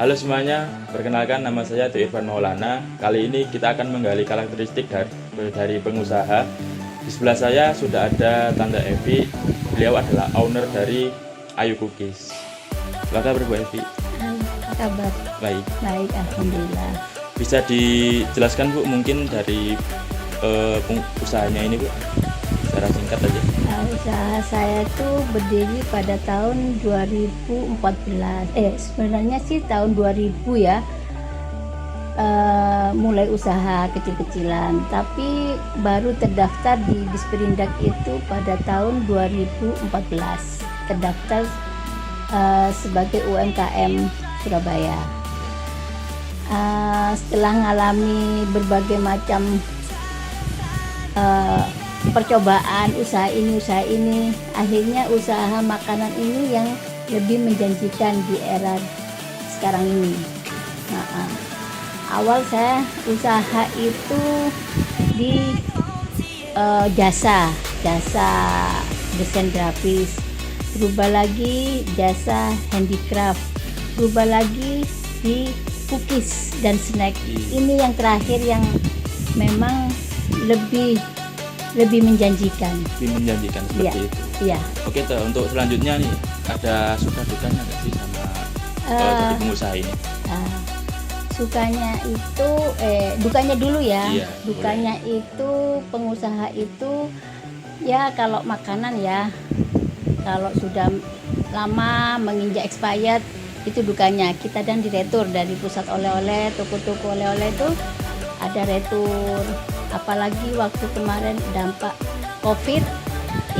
Halo semuanya, perkenalkan nama saya Dwi Irfan Maulana. Kali ini kita akan menggali karakteristik dari pengusaha. Di sebelah saya sudah ada Tante Evi. Beliau adalah owner dari Ayu Cookies. Apa kabar Bu Evi? Apa kabar? Baik. Baik, alhamdulillah. Bisa dijelaskan Bu mungkin dari usahanya ini Bu, secara singkat aja. Usaha saya tuh berdiri pada tahun 2014. Sebenarnya sih tahun 2000 ya. Mulai usaha kecil-kecilan, tapi baru terdaftar di Disperindak itu pada tahun 2014. Terdaftar sebagai UMKM Surabaya. Setelah mengalami berbagai macam percobaan usaha ini, akhirnya usaha makanan ini yang lebih menjanjikan di era sekarang ini. Awal saya usaha itu di jasa desain grafis, berubah lagi jasa handicraft, berubah lagi di cookies dan snack. Ini yang terakhir yang memang lebih menjanjikan. Lebih menjanjikan seperti itu. Iya. Oke, untuk selanjutnya nih, ada suka dukanya nggak sih sama jadi pengusaha ini? Sukanya itu dukanya dulu ya. Iya, dukanya boleh. Itu pengusaha itu ya, kalau makanan ya, kalau sudah lama menginjak expired itu dukanya. Kita dan diretur dari pusat oleh-oleh, toko-toko oleh-oleh itu ada retur. Apalagi waktu kemarin dampak COVID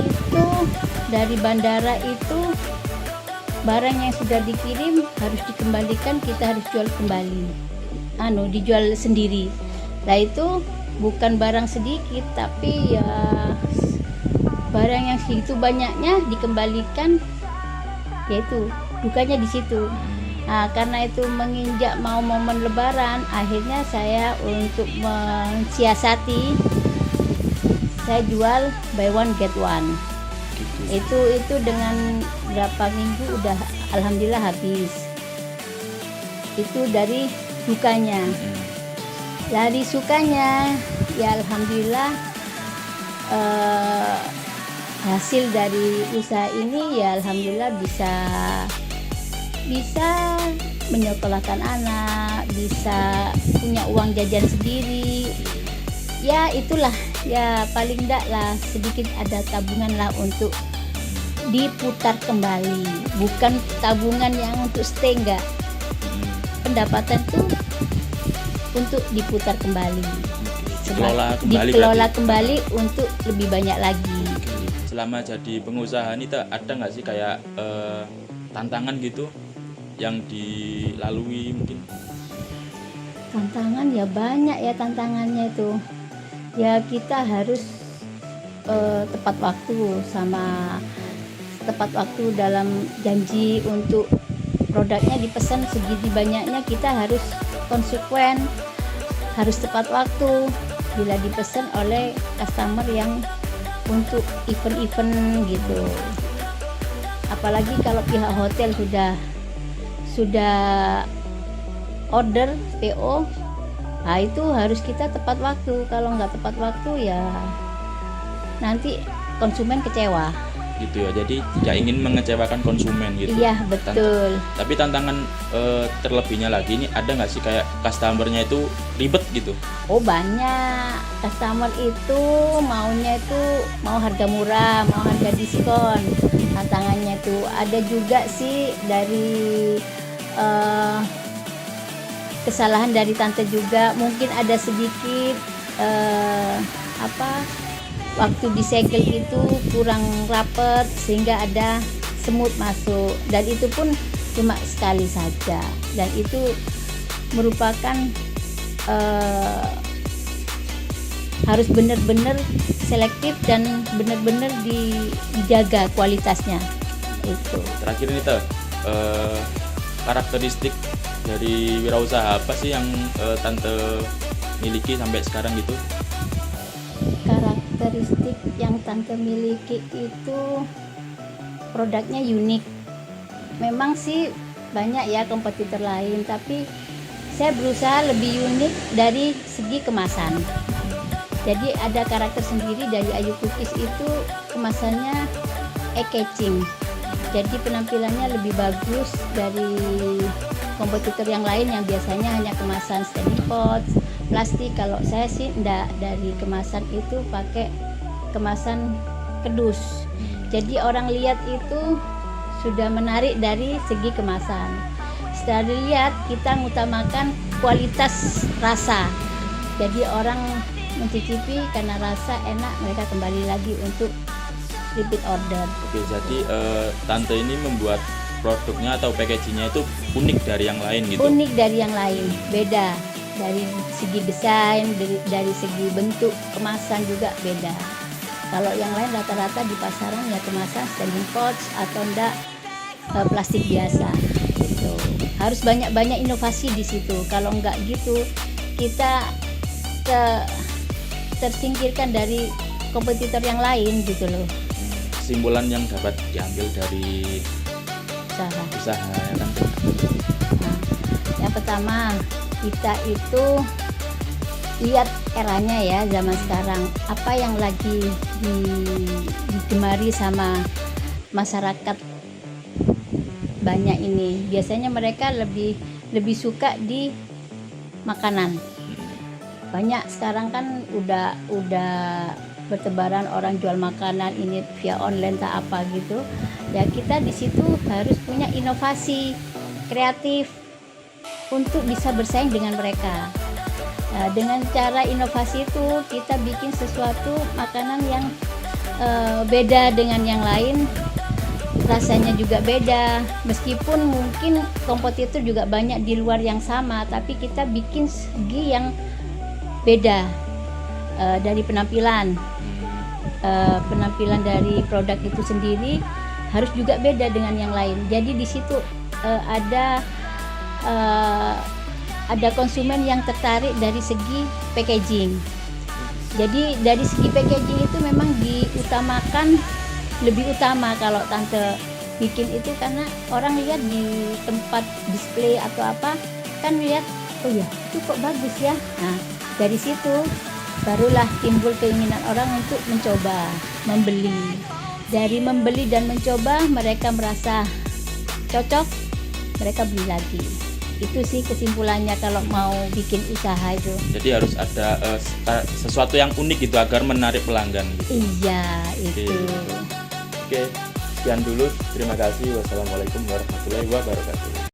itu, dari bandara itu barang yang sudah dikirim harus dikembalikan, kita harus jual kembali, dijual sendiri. Nah itu bukan barang sedikit, tapi ya barang yang segitu banyaknya dikembalikan, yaitu dukanya di situ. Nah, karena itu menginjak mau momen lebaran, akhirnya saya untuk mensiasati, saya jual buy one get one. Itu dengan berapa minggu udah alhamdulillah habis. Itu dari dukanya. Dari sukanya ya alhamdulillah, hasil dari usaha ini ya alhamdulillah bisa menyekolahkan anak, bisa punya uang jajan sendiri. Ya itulah, ya paling enggak lah sedikit ada tabungan lah untuk diputar kembali. Bukan tabungan yang untuk stay, enggak. Pendapatan tuh untuk diputar kembali. Dikelola kembali untuk lebih banyak lagi. Selama jadi pengusaha ini ada nggak sih kayak tantangan gitu yang dilalui mungkin? Tantangan ya banyak ya, tantangannya itu ya kita harus tepat waktu dalam janji untuk produknya dipesan segini banyaknya, kita harus konsekuen, harus tepat waktu bila dipesan oleh customer yang untuk event-event gitu. Apalagi kalau pihak hotel sudah order PO, nah itu harus kita tepat waktu. Kalau nggak tepat waktu ya nanti konsumen kecewa gitu ya. Jadi tidak ingin mengecewakan konsumen gitu. Iya betul. Tapi tantangan terlebihnya lagi ini, ada nggak sih kayak customernya itu ribet gitu? Oh banyak, customer itu maunya itu mau harga murah, mau harga diskon. Tantangannya itu ada juga sih dari kesalahan dari tante juga, mungkin ada sedikit waktu disegel itu kurang rapet sehingga ada semut masuk, dan itu pun cuma sekali saja, dan itu merupakan harus benar-benar selektif dan benar-benar dijaga kualitasnya. Itu terakhir ini karakteristik dari wirausaha apa sih yang tante miliki sampai sekarang gitu? Karakteristik yang tante miliki itu produknya unik. Memang sih banyak ya kompetitor lain, tapi saya berusaha lebih unik dari segi kemasan. Jadi ada karakter sendiri dari Ayu Cookies itu, kemasannya eye-catching. Jadi penampilannya lebih bagus dari kompetitor yang lain yang biasanya hanya kemasan standing pot, plastik. Kalau saya sih enggak, dari kemasan itu pakai kemasan kedus. Jadi orang lihat itu sudah menarik dari segi kemasan. Setelah dilihat, kita mengutamakan kualitas rasa. Jadi orang mencicipi karena rasa enak, mereka kembali lagi untuk repeat order. Oke, jadi tante ini membuat produknya atau packagingnya itu unik dari yang lain gitu. Unik dari yang lain, beda dari segi desain, dari segi bentuk kemasan juga beda. Kalau yang lain rata-rata di pasaran ya kemasan standing pots atau enggak plastik biasa gitu. Harus banyak-banyak inovasi di situ. Kalau enggak gitu kita tersingkirkan dari kompetitor yang lain gitu loh. Kesimpulan yang dapat diambil dari usaha ya kan. Nah, yang pertama, kita itu lihat eranya ya, zaman sekarang apa yang lagi digemari sama masyarakat banyak ini. Biasanya mereka lebih suka di makanan. Banyak sekarang kan udah bertebaran orang jual makanan ini via online tak apa gitu. Ya kita di situ harus punya inovasi kreatif untuk bisa bersaing dengan mereka. Nah, dengan cara inovasi itu kita bikin sesuatu makanan yang beda dengan yang lain, rasanya juga beda. Meskipun mungkin kompetitor juga banyak di luar yang sama, tapi kita bikin segi yang beda dari penampilan dari produk itu sendiri harus juga beda dengan yang lain. Jadi di situ ada konsumen yang tertarik dari segi packaging. Jadi dari segi packaging itu memang diutamakan, lebih utama kalau tante bikin itu, karena orang lihat di tempat display atau apa kan lihat, oh ya itu kok bagus ya. Nah dari situ barulah timbul keinginan orang untuk mencoba, membeli. Dari membeli dan mencoba mereka merasa cocok, mereka beli lagi. Itu sih kesimpulannya kalau mau bikin usaha itu. Jadi harus ada sesuatu yang unik gitu agar menarik pelanggan gitu. Iya, itu. Oke, sekian dulu. Terima kasih. Wassalamualaikum warahmatullahi wabarakatuh.